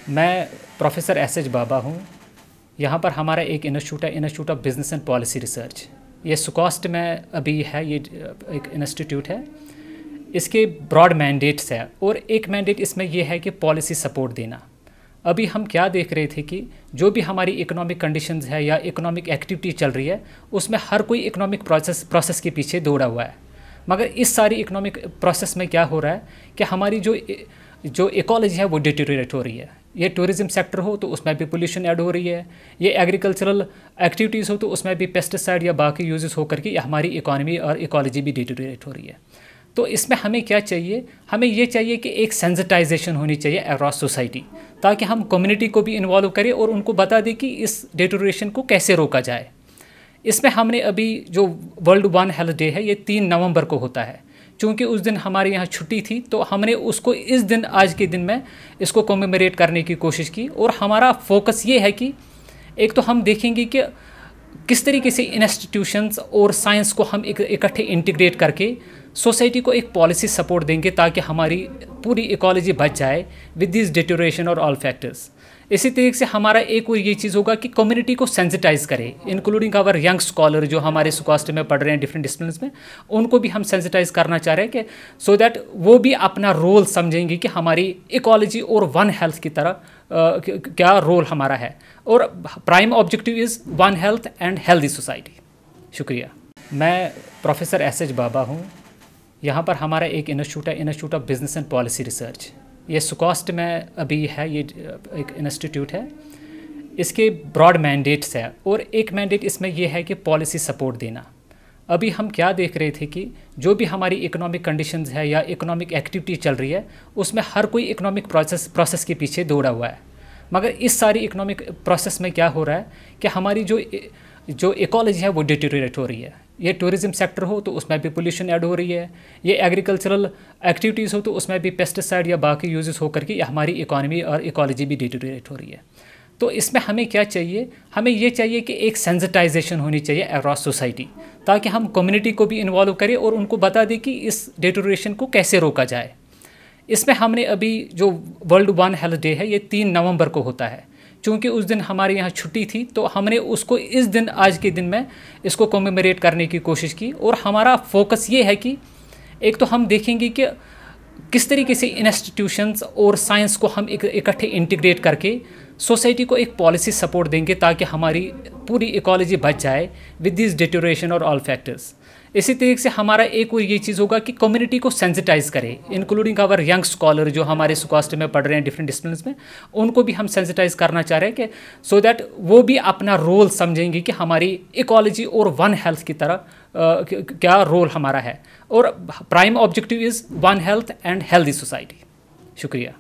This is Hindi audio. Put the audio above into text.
मैं प्रोफेसर एस एच बाबा हूँ। यहाँ पर हमारा एक इंस्टीट्यूट है, institute of business and policy research. ये सुकॉस्ट में अभी है, ये एक इंस्टीट्यूट है। इसके ब्रॉड मैंडेट्स है और एक मैंडेट इसमें यह है कि पॉलिसी सपोर्ट देना। अभी हम क्या देख रहे थे कि जो भी हमारी इकोनॉमिक कंडीशंस है या इकोनॉमिक एक्टिविटी चल रही है, उसमें हर कोई इकोनॉमिक प्रोसेस के पीछे दौड़ा हुआ है। मगर इस सारी इकोनॉमिक प्रोसेस में क्या हो रहा है कि हमारी जो इकोलॉजी है वो डिटेरियोरेट हो रही है। ये टूरिज़्म सेक्टर हो तो उसमें भी पोल्यूशन ऐड हो रही है, ये एग्रीकल्चरल एक्टिविटीज़ हो तो उसमें भी पेस्टिसाइड या बाकी यूजेस होकर के हमारी इकॉनमी और इकोलॉजी भी डिटेरियोरेट हो रही है। तो इसमें हमें क्या चाहिए? हमें ये चाहिए कि एक सेंसिटाइजेशन होनी चाहिए अक्रॉस सोसाइटी, ताकि हम कम्युनिटी को भी इन्वॉल्व करें और उनको बता दें कि इस डिटेरियोरेशन को कैसे रोका जाए। इसमें हमने अभी जो वर्ल्ड वन हेल्थ डे है, ये 3 नवंबर को होता है। चूँकि उस दिन हमारे यहाँ छुट्टी थी तो हमने उसको इस दिन, आज के दिन में इसको कमेमोरेट करने की कोशिश की। और हमारा फोकस ये है कि एक तो हम देखेंगे कि किस तरीके से इंस्टीट्यूशंस और साइंस को हम इकट्ठे इंटीग्रेट करके सोसाइटी को एक पॉलिसी सपोर्ट देंगे ताकि हमारी पूरी इकोलॉजी बच जाए विद दिस डिटेरियोरेशन और ऑल फैक्टर्स। इसी तरीके से हमारा एक और ये चीज़ होगा कि कम्युनिटी को सेंसिटाइज करें, इंक्लूडिंग आवर यंग स्कॉलर जो हमारे सुकॉस्ट में पढ़ रहे हैं डिफरेंट डिसिप्लिन्स में, उनको भी हम सेंसिटाइज करना चाह रहे हैं कि सो दैट वो भी अपना रोल समझेंगे कि हमारी इकोलॉजी और वन हेल्थ की तरह क्या रोल हमारा है। और prime objective is one health and healthy society. शुक्रिया। मैं प्रोफेसर एस एच बाबा हूँ। यहाँ पर हमारा एक इंस्टीट्यूट है, institute of business and policy research. ये सुकॉस्ट में अभी है, ये एक इंस्टीट्यूट है। इसके ब्रॉड मैंडेट्स है और एक मैंडेट इसमें यह है कि पॉलिसी सपोर्ट देना। अभी हम क्या देख रहे थे कि जो भी हमारी इकोनॉमिक कंडीशंस है या इकोनॉमिक एक्टिविटी चल रही है, उसमें हर कोई इकोनॉमिक प्रोसेस के पीछे दौड़ा हुआ है। मगर इस सारी इकोनॉमिक प्रोसेस में क्या हो रहा है कि हमारी जो इकोलॉजी है वो डिटेरियोरेट हो रही है। ये टूरिज़्म सेक्टर हो तो उसमें भी पोल्यूशन ऐड हो रही है, ये एग्रीकल्चरल एक्टिविटीज़ हो तो उसमें भी पेस्टिसाइड या बाकी यूजेस होकर के हमारी इकॉनमी और इकोलॉजी भी डिटेरियोरेट हो रही है। तो इसमें हमें क्या चाहिए? हमें ये चाहिए कि एक सेंसिटाइजेशन होनी चाहिए अक्रॉस सोसाइटी, ताकि हम कम्युनिटी को भी इन्वॉल्व करें और उनको बता दें कि इस डिटेरियोरेशन को कैसे रोका जाए। इसमें हमने अभी जो वर्ल्ड वन हेल्थ डे है, ये 3 नवंबर को होता है। चूँकि उस दिन हमारे यहाँ छुट्टी थी तो हमने उसको इस दिन, आज के दिन में इसको कमेमोरेट करने की कोशिश की। और हमारा फोकस ये है कि एक तो हम देखेंगे कि किस तरीके से इंस्टीट्यूशंस और साइंस को हम इकट्ठे इंटीग्रेट करके सोसाइटी को एक पॉलिसी सपोर्ट देंगे ताकि हमारी पूरी इकोलॉजी बच जाए विद दिस डिटेरियोरेशन और ऑल फैक्टर्स। इसी तरीके से हमारा एक और ये चीज़ होगा कि कम्युनिटी को सेंसिटाइज करें, इंक्लूडिंग आवर यंग स्कॉलर जो हमारे सुकॉस्ट में पढ़ रहे हैं डिफरेंट डिसिप्लिन्स में, उनको भी हम सेंसिटाइज करना चाह रहे हैं कि सो दैट वो भी अपना रोल समझेंगे कि हमारी इकोलॉजी और वन हेल्थ की तरह क्या रोल हमारा है। और prime objective is one health and healthy society. शुक्रिया।